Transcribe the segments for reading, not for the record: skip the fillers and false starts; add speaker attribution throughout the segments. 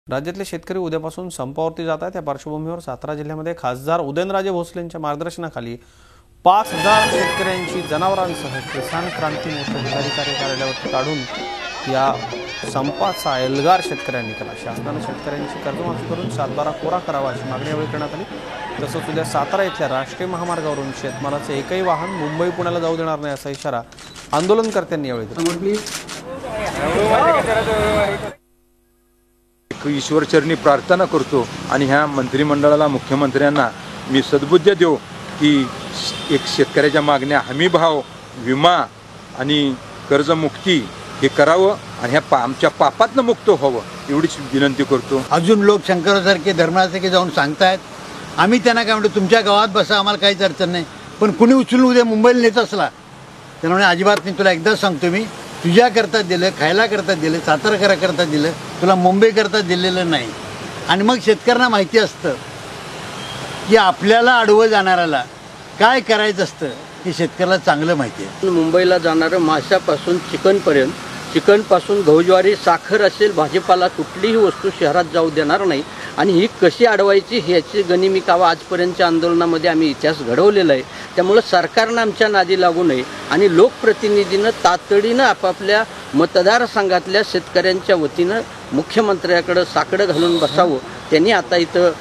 Speaker 1: राज्यातले शेतकरी उद्यापासून संपावरती जात आहेत। त्या पार्श्वभूमीवर सातारा जिल्ह्यामध्ये खासदार उदयनराजे भोसलेंच्या मार्गदर्शनाखाली 5000 शेतकऱ्यांची जनावरांसह किसान क्रांती मोर्चा जिल्हाधिकारी कार्यालयावर काढून या संपाचा एल्गार शेतकऱ्यांनी केला। शासनाने शेतकऱ्यांची कर्जमाफी करून सातबारा कोरा करावा अशी मागणी यावेळी करण्यात आली। तसंच उद्या सातारा इथल्या राष्ट्रीय महामार्गावरून शेतमालाचे एकही वाहन मुंबई पुण्याला जाऊ देणार नाही असा इशारा आंदोलनकर्त्यांनी यावेळी दिला।
Speaker 2: ईश्वरचरणी प्रार्थना करतो आणि ह्या मंत्रिमंडळाला मुख्यमंत्र्यांना मी सद्बुद्धी देऊ की एक शेतकऱ्याच्या मागण्या हमीभाव विमा आणि कर्जमुक्ती हे करावं आणि ह्या आमच्या पापातनं मुक्त व्हावं एवढीच विनंती करतो।
Speaker 3: अजून लोक शंकरासारखे धर्मासारखे जाऊन सांगतायत, आम्ही त्यांना काय म्हणतो तुमच्या गावात बसा, आम्हाला काहीच अडचण नाही, पण कुणी उचलून उद्या मुंबईला नेत असला त्यामुळे अजिबात नाही। तुला एकदा सांगतो मी, तुझ्या करता दिलं, खायला करता दिलं, सातारा करता दिलं, तुला मुंबई करता दिलेलं नाही। आणि मग शेतकऱ्यांना माहिती असतं की आपल्याला अडवं जाणाऱ्याला काय करायचं असतं हे शेतकऱ्याला चांगलं माहिती आहे।
Speaker 4: मुंबईला जाणारं माशापासून चिकनपर्यंत, चिकनपासून गहू ज्वारी साखर असेल भाजीपाला कुठलीही वस्तू शहरात जाऊ देणार नाही। आणि ही कशी अडवायची ह्याची गनिमिकावा आजपर्यंतच्या आंदोलनामध्ये आम्ही इतिहास घडवलेला आहे। त्यामुळे सरकारनं आमच्या नादी लागू नये आणि लोकप्रतिनिधीनं तातडीनं आपापल्या मतदारसंघातल्या शेतकऱ्यांच्या वतीनं मुख्यमंत्र्याकडे साकडं घालून बसावं। त्यांनी आता इथं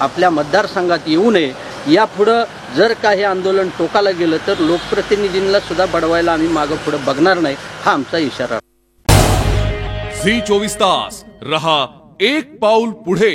Speaker 4: आपल्या मतदारसंघात येऊ नये। यापुढं जर का हे आंदोलन टोकाला गेलं तर लोकप्रतिनिधींना सुद्धा बडवायला आम्ही मागं पुढं बघणार नाही, हा आमचा इशारा।
Speaker 5: झी 24 तास रहा एक पाऊल पुढे।